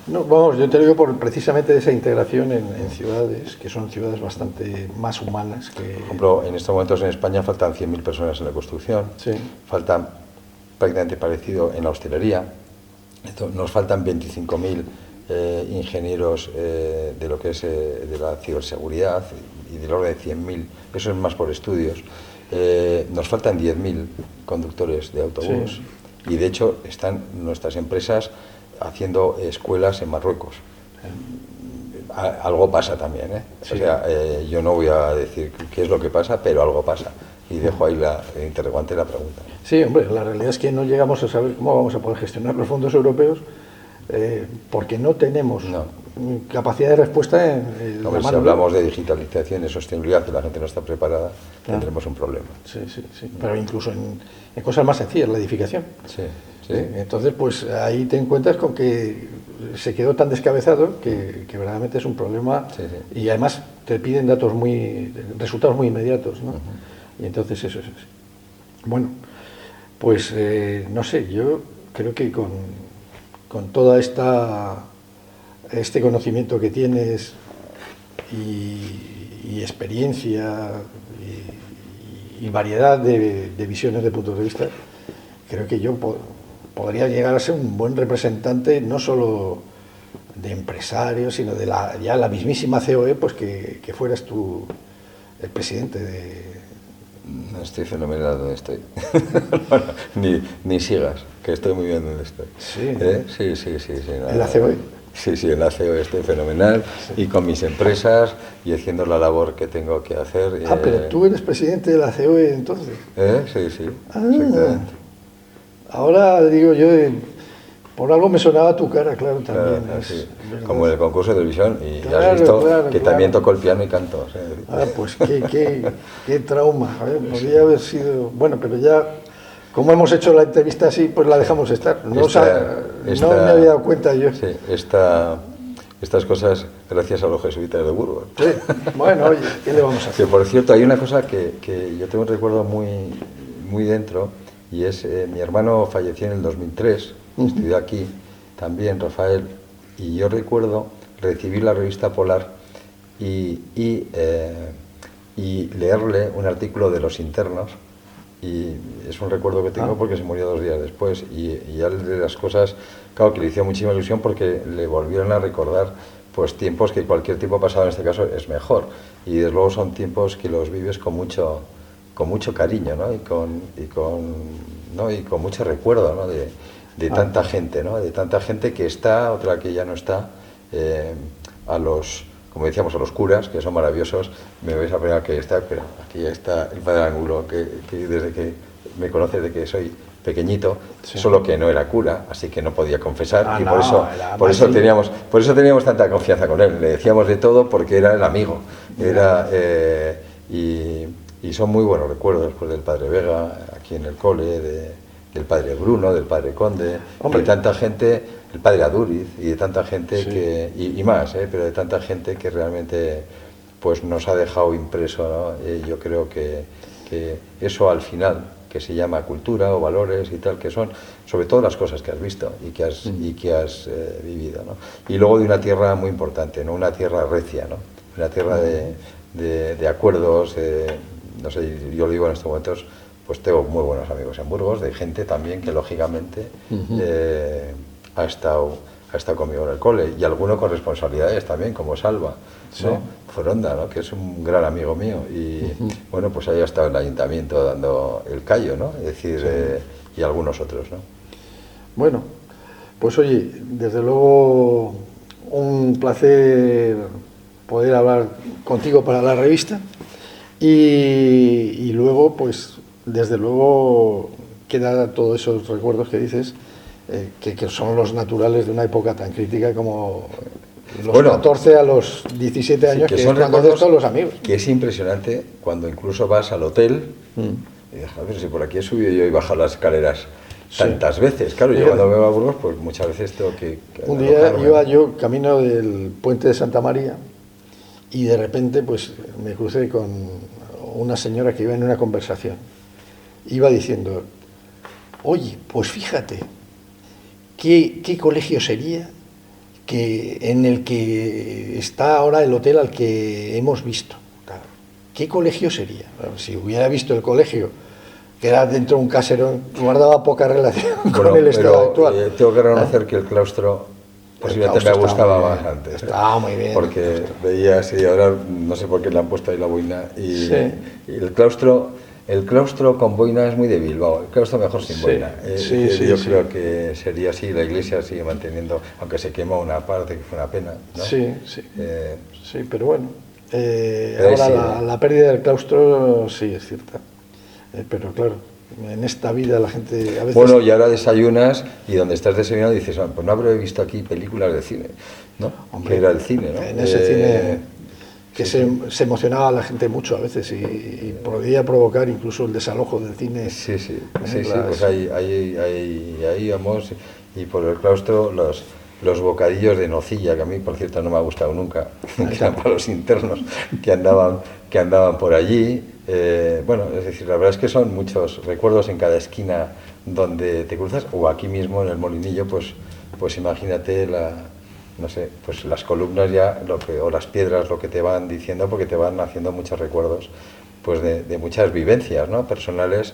No, vamos, yo te lo digo por precisamente esa integración en ciudades, que son ciudades bastante más humanas que... Por ejemplo, en estos momentos en España faltan 100.000 personas en la construcción, Sí. faltan prácticamente parecido en la hostelería, nos faltan 25.000 ingenieros de lo que es de la ciberseguridad y del orden de 100.000, eso es más por estudios, nos faltan 10.000 conductores de autobús y de hecho están nuestras empresas haciendo escuelas en Marruecos. Algo pasa también, ¿eh? Sí. O sea, yo no voy a decir qué es lo que pasa, pero algo pasa. Y dejo ahí el interrogante de la pregunta. Sí, hombre, la realidad es que no llegamos a saber cómo vamos a poder gestionar los fondos europeos porque no tenemos capacidad de respuesta en la Hombre, si mano. hablamos de digitalización y sostenibilidad y la gente no está preparada, tendremos un problema. Sí, sí, sí. Pero incluso en cosas más sencillas, la edificación. Sí, sí. Entonces, pues ahí te encuentras con que se quedó tan descabezado que verdaderamente es un problema. Sí, sí. Y además te piden resultados muy inmediatos, ¿no? Y entonces eso es así. Bueno, pues no sé, yo creo que con toda este conocimiento que tienes y experiencia y variedad de visiones de puntos de vista, creo que yo podría llegar a ser un buen representante no solo de empresarios, sino de la mismísima COE, pues que fueras tú el presidente de... Estoy fenomenal donde estoy. Bueno, ni sigas, que estoy muy bien donde estoy. Sí. Sí. ¿En la COE? Sí, en la COE estoy fenomenal y con mis empresas y haciendo la labor que tengo que hacer. Pero tú eres presidente de la COE entonces. Sí, exactamente. Ahora digo yo, por algo me sonaba tu cara, claro, también. Sí. Como en el concurso de televisión, y Claro, ya has visto claro. También toco el piano y canto. ¿Sí? Pues qué trauma. Podría haber sido... Bueno, pero ya, como hemos hecho la entrevista así, pues la dejamos estar. No me había dado cuenta yo. Sí, estas cosas gracias a los jesuitas de Burgos. Sí, bueno, oye, ¿qué le vamos a hacer? Que por cierto, hay una cosa que yo tengo un recuerdo muy dentro, y es mi hermano falleció en el 2003, estudió aquí también, Rafael, y yo recuerdo recibir la revista Polar y leerle un artículo de Los Internos, y es un recuerdo que tengo porque se murió 2 días después, y ya de las cosas, claro, que le hizo muchísima ilusión porque le volvieron a recordar pues tiempos que cualquier tiempo pasado en este caso es mejor, y desde luego son tiempos que los vives con mucho cariño, ¿no? y con mucho recuerdo, ¿no? de tanta gente, ¿no? De tanta gente que está, otra que ya no está, como decíamos, a los curas, que son maravillosos. Me vais a pegar que está, pero aquí ya está el padre Angulo, que desde que me conoce, desde que soy pequeñito, solo que no era cura, así que no podía confesar, y por eso teníamos tanta confianza con él. Le decíamos de todo porque era el amigo, y son muy buenos recuerdos pues, del padre Vega aquí en el cole, del padre Bruno, del padre Conde, de tanta gente, el padre Aduriz, y de tanta gente y más, pero de tanta gente que realmente pues nos ha dejado impreso, ¿no? Yo creo que eso al final, que se llama cultura o valores y tal, que son sobre todo las cosas que has visto y que has vivido, ¿no? Y luego de una tierra muy importante, ¿no? Una tierra recia, ¿no? Una tierra de acuerdos, no sé, yo lo digo en estos momentos, pues tengo muy buenos amigos en Burgos, de gente también que lógicamente ha estado conmigo en el cole, y alguno con responsabilidades también, como Salva, ¿no? Foronda, ¿no? Que es un gran amigo mío, y bueno, pues ahí ha estado en el ayuntamiento dando el callo, ¿no? Es decir, y algunos otros, ¿no? Bueno, Pues oye, desde luego un placer poder hablar contigo para la revista y luego, pues desde luego quedan todos esos recuerdos que dices, que son los naturales de una época tan crítica como los 14 a los 17 años, sí, que son es cuando ves todos los amigos. Que es impresionante cuando incluso vas al hotel y dices, a ver si por aquí he subido yo y bajado las escaleras tantas veces. Claro, yo cuando me voy a Burgos, pues muchas veces tengo que un día iba yo camino del puente de Santa María y de repente pues me crucé con una señora que iba en una conversación. Iba diciendo, oye, pues fíjate, ¿qué colegio sería en el que está ahora el hotel al que hemos visto? ¿Qué colegio sería? Bueno, si hubiera visto el colegio, que era dentro de un caserón, guardaba poca relación con el estado actual. Tengo que reconocer que el claustro posiblemente me gustaba más antes. Estaba muy bien. Porque veías y ahora no sé por qué le han puesto ahí la boina. Y el claustro con boina es muy de Bilbao, el claustro mejor sin boina. Yo creo que sería así, la iglesia sigue manteniendo, aunque se quemó una parte, que fue una pena, ¿no? Sí, pero bueno. Ahora la pérdida del claustro sí es cierta. Pero claro, en esta vida la gente a veces... Bueno, y ahora desayunas y donde estás desayunando dices, pues no habré visto aquí películas de cine, ¿no? Hombre, que era el cine, ¿no? En ese cine que se emocionaba a la gente mucho a veces y podía provocar incluso el desalojo del cine. Sí, pues ahí vamos, y por el claustro los bocadillos de nocilla, que a mí por cierto no me ha gustado nunca, que eran para los internos que andaban por allí. Bueno, es decir, la verdad es que son muchos recuerdos en cada esquina donde te cruzas, o aquí mismo en el Molinillo, pues imagínate no sé, pues las columnas ya, o las piedras, lo que te van diciendo, porque te van haciendo muchos recuerdos pues de muchas vivencias, ¿no? Personales,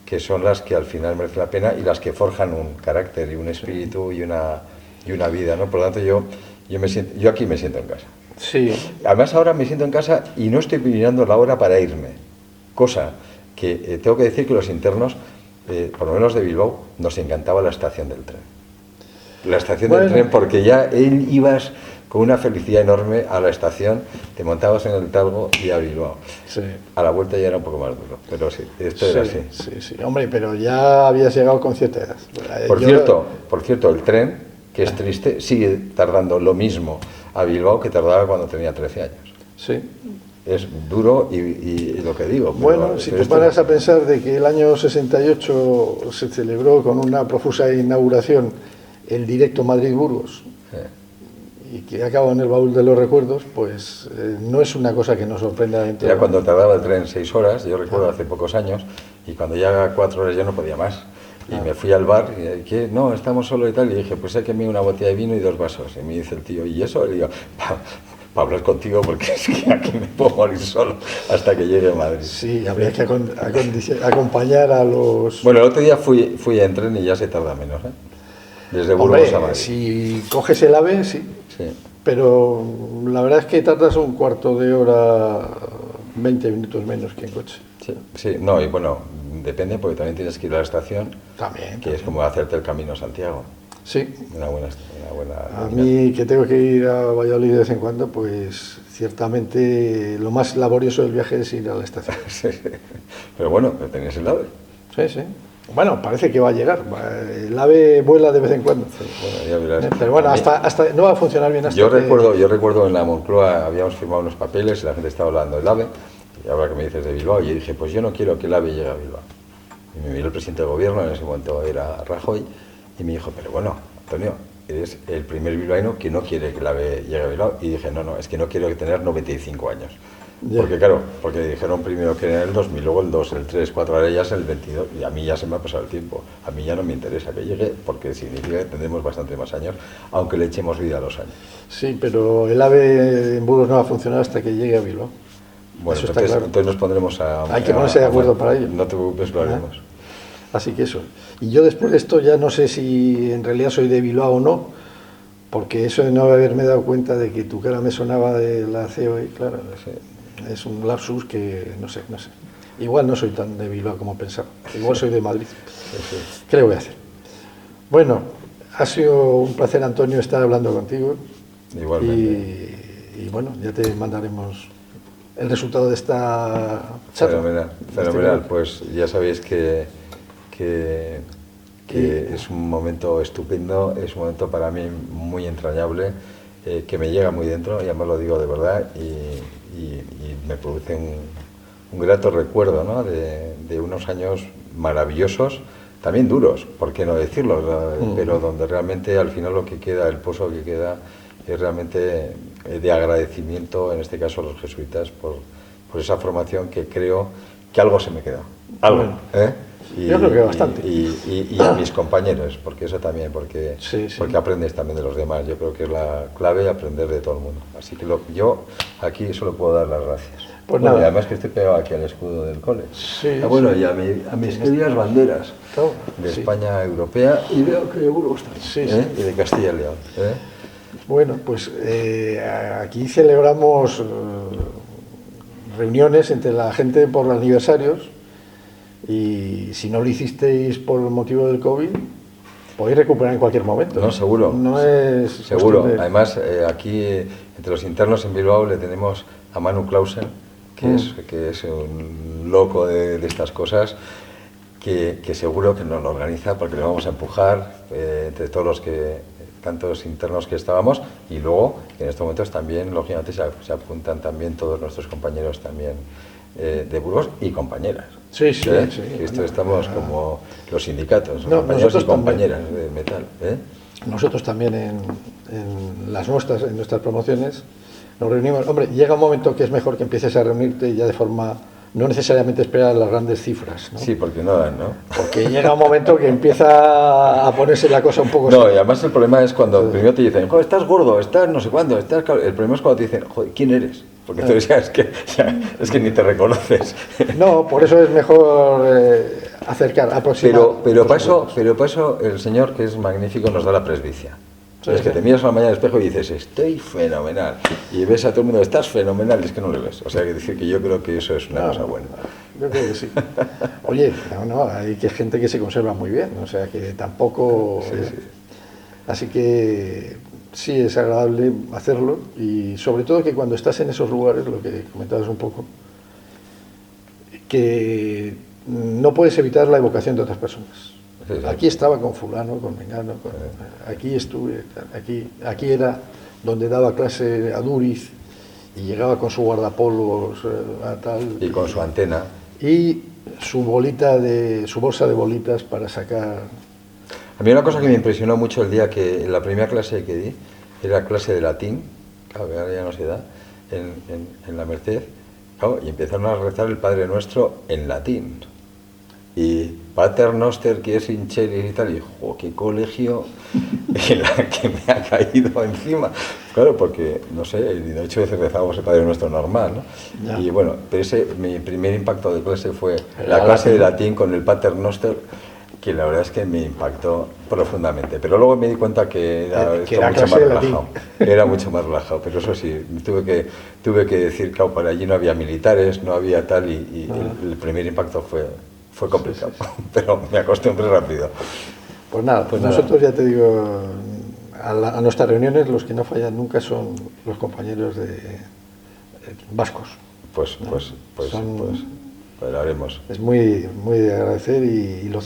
que son las que al final merecen la pena y las que forjan un carácter y un espíritu y una vida, ¿no? Por lo tanto, yo aquí me siento en casa. Sí. Además ahora me siento en casa y no estoy mirando la hora para irme, cosa que tengo que decir que los internos, por lo menos de Bilbao, nos encantaba la estación del tren. La estación del tren, porque ya ibas con una felicidad enorme a la estación, te montabas en el Talgo y a Bilbao. Sí. A la vuelta ya era un poco más duro, pero sí, esto era así. Sí, hombre, pero ya habías llegado con cierta edad. Por cierto, el tren, que es triste, sigue tardando lo mismo a Bilbao que tardaba cuando tenía 13 años. Sí. Es duro y lo que digo. Bueno, si te paras a pensar de que el año 68 se celebró con una profusa inauguración el directo Madrid-Burgos y que acaba en el baúl de los recuerdos, pues no es una cosa que nos sorprenda dentro. Era cuando tardaba el tren 6 horas, yo recuerdo hace pocos años, y cuando ya 4 horas ya no podía más. Y me fui al bar y ¿qué? No, estamos solo y tal. Y dije, pues sáqueme una botella de vino y 2 vasos. Y me dice el tío, ¿y eso? Y digo, para hablar contigo, porque es que aquí me puedo morir solo hasta que llegue a Madrid. Sí, habría que acompañar a los... Bueno, el otro día fui en tren y ya se tarda menos, ¿eh? Desde Burgos a Madrid. Si coges el AVE, sí. Pero la verdad es que tardas un cuarto de hora, 20 minutos menos que en coche. Sí, no, y bueno, depende, porque también tienes que ir a la estación, que es como hacerte el camino a Santiago. Sí. Una buena a mí, que tengo que ir a Valladolid de vez en cuando, pues ciertamente lo más laborioso del viaje es ir a la estación. Sí. Pero bueno, tenías el AVE. Sí. Bueno, parece que va a llegar. El AVE vuela de vez en cuando. Sí, bueno, ya verás. Pero bueno, hasta no va a funcionar bien hasta yo recuerdo en la Moncloa habíamos firmado unos papeles y la gente estaba hablando del AVE, y ahora que me dices de Bilbao, y yo dije, pues yo no quiero que el AVE llegue a Bilbao. Y me miró el presidente del gobierno, en ese momento era Rajoy, y me dijo, pero bueno, Antonio, eres el primer bilbaíno que no quiere que el AVE llegue a Bilbao. Y dije, no, es que no quiero tener 95 años. Porque claro, porque dijeron primero que era el 2000, luego el 2, el 3, 4, ahora ya es el 22, y a mí ya se me ha pasado el tiempo. A mí ya no me interesa que llegue, porque significa que tendremos bastante más años, aunque le echemos vida a los años. Sí, pero el AVE en Burgos no va a funcionar hasta que llegue a Bilbao. Bueno, eso claro. Entonces nos pondremos Hay que ponerse de acuerdo para ello. No te preocupes, lo haremos. Así que eso. Y yo después de esto ya no sé si en realidad soy de Bilbao o no, porque eso de no haberme dado cuenta de que tu cara me sonaba de la COE, claro. Sí. Es un lapsus que no sé. Igual no soy tan de Bilbao como pensaba. Igual soy de Madrid. Sí. ¿Qué le voy a hacer? Bueno, Ha sido un placer, Antonio, estar hablando contigo. Igualmente. Y bueno, ya te mandaremos el resultado de esta charla. Fenomenal. Pues ya sabéis que es un momento estupendo, es un momento para mí muy entrañable, que me llega muy dentro, ya me lo digo de verdad, y me produce un grato recuerdo, ¿no? de unos años maravillosos, también duros, por qué no decirlo, pero donde realmente al final lo que queda, el pozo que queda, es realmente de agradecimiento, en este caso a los jesuitas, por esa formación, que creo que algo se me queda. Algo, ¿eh? Yo creo que bastante. Y a mis compañeros, porque eso también, porque aprendes también de los demás. Yo creo que es la clave, aprender de todo el mundo. Así que yo aquí solo puedo dar las gracias. Pues bueno, nada. Y además que estoy pegado aquí al escudo del cole. Sí, bueno, sí. y a mis queridas banderas de España europea, y veo que de Burgos también, y de Castilla y León. Bueno, pues aquí celebramos reuniones entre la gente por los aniversarios, y si no lo hicisteis por el motivo del COVID, podéis recuperar en cualquier momento. No, seguro. No es seguro. Además, aquí entre los internos en Bilbao le tenemos a Manu Clausen, que es un loco de estas cosas, que seguro que nos lo organiza, porque le vamos a empujar entre todos los tantos internos que estábamos, y luego en estos momentos también, lógicamente, se apuntan también todos nuestros compañeros también de Burgos y compañeras. Sí. Estamos como los sindicatos, compañeros y compañeras de metal. Nosotros también en nuestras promociones nos reunimos. Hombre, llega un momento que es mejor que empieces a reunirte ya de forma, no necesariamente esperar las grandes cifras, ¿no? Sí, porque no dan, ¿no? Porque llega un momento que empieza a ponerse la cosa un poco... No, y además el problema es cuando primero te dicen, joder, estás gordo, estás no sé cuándo, estás... El problema es cuando te dicen, joder, ¿quién eres? Porque entonces ya es que ni te reconoces. No, por eso es mejor acercar, aproximar. Pero para eso el Señor, que es magnífico, nos da la presbicia. Es que te miras a la mañana al espejo y dices, estoy fenomenal. Y ves a todo el mundo, estás fenomenal, y es que no le ves. O sea, que decir que yo creo que eso es una cosa buena. Yo creo que sí. Oye, hay gente que se conserva muy bien, o sea, que tampoco... Sí. Así que sí, es agradable hacerlo, y sobre todo que cuando estás en esos lugares, lo que comentabas un poco, que no puedes evitar la evocación de otras personas. Aquí estaba con fulano, con mengano, aquí estuve, aquí era donde daba clase a Duriz, y llegaba con su guardapolos a tal... Y con su antena. Y su bolsa de bolitas para sacar... A mí una cosa que me impresionó mucho el día que la primera clase que di, era clase de latín, claro, ahora ya no se da, en la Merced, claro, y empezaron a rezar el Padre Nuestro en latín. Y Pater Noster, que es Incheris y tal, y ¡jo, qué colegio en la que me ha caído encima! Claro, porque, no sé, de hecho rezábamos el Padre Nuestro normal, ¿no? Ya. Y bueno, pero mi primer impacto de clase fue la clase de latín con el Pater Noster, que la verdad es que me impactó profundamente. Pero luego me di cuenta que era mucho más relajado. Era mucho más relajado, pero eso sí, tuve que decir, claro, para allí no había militares, no había tal, y el primer impacto fue complicado, pero me acostumbré rápido. Pues nada, nosotros ya te digo, a nuestras reuniones los que no fallan nunca son los compañeros vascos. Pues lo haremos. Es muy de agradecer, y lo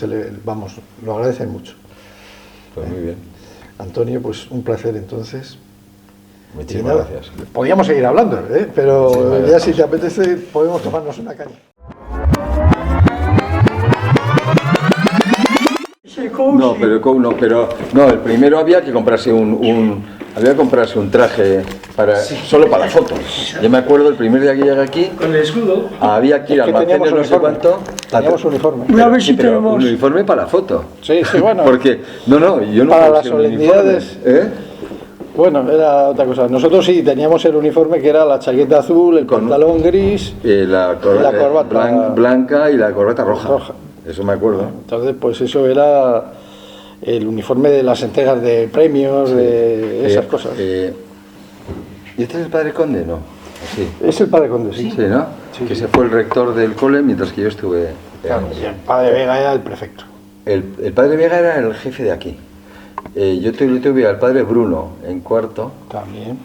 agradecen mucho. Pues muy bien. Antonio, pues un placer entonces. Muchísimas gracias. Podríamos seguir hablando, pero ya si te apetece podemos tomarnos una caña. No, el primero había que comprarse un traje solo para la foto. Yo me acuerdo el primer día que llegué aquí, con el escudo, había que ir al almacenes no sé cuánto. Teníamos uniforme. Pero un uniforme para la foto. Sí, bueno. Porque yo no para las solemnidades. Bueno, era otra cosa. Nosotros sí teníamos el uniforme, que era la chaqueta azul, el pantalón gris, la corbata blanca y la corbata roja. Eso me acuerdo. Entonces, pues eso era el uniforme de las entregas de premios, de esas cosas. ¿Y este es el padre Conde, no? Sí. Es el padre Conde, sí. Sí, ¿no? Sí. Que se fue el rector del cole mientras que yo estuve... Claro, y el padre Vega era el prefecto. El padre Vega era el jefe de aquí. Yo tuve al padre Bruno en cuarto. También.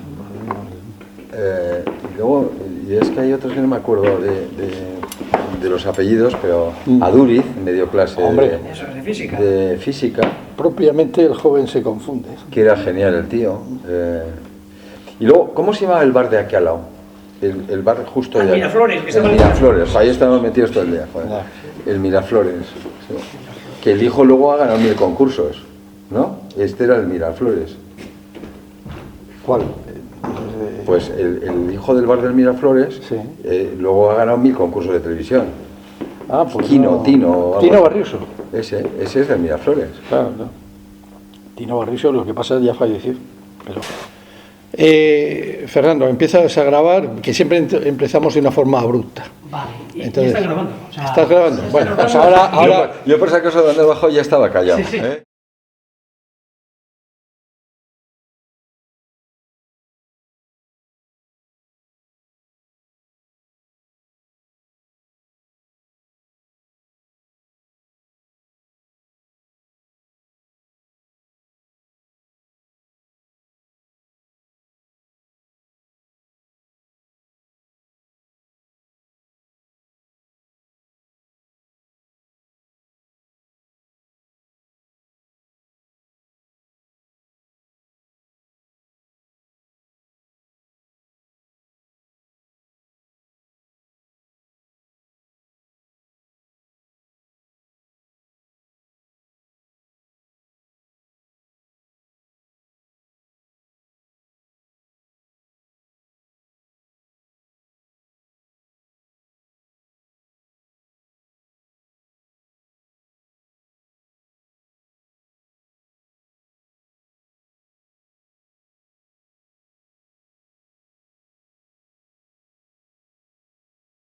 Y luego, y es que hay otros que no me acuerdo de los apellidos, pero Aduriz me dio clase Hombre. Eso es de física. de física, Propiamente el joven se confunde. que era genial el tío. Y luego, ¿cómo se llamaba el bar de aquí al lado? El bar justo de Miraflores, que el estaba- Miraflores, ahí estábamos metidos todo el día. Joder. Ya. El Miraflores. Sí. Que el hijo luego ha ganado 1000 concursos, ¿no? Este era el Miraflores. ¿Cuál? Pues el hijo del bar del Miraflores Sí. luego ha ganado 1000 concursos de televisión. Pues Tino, no. Tino. Tino Barriuso. Ese es del Miraflores. Claro, no. Tino Barriuso, lo que pasa es que ya falleció. Pero... Fernando, empiezas a grabar, que siempre empezamos de una forma abrupta. Vale, y Entonces, está grabando. O sea, ¿estás grabando? Bueno, pues ahora... Yo por esa cosa de donde abajo ya estaba callado. Sí, sí. ¿eh?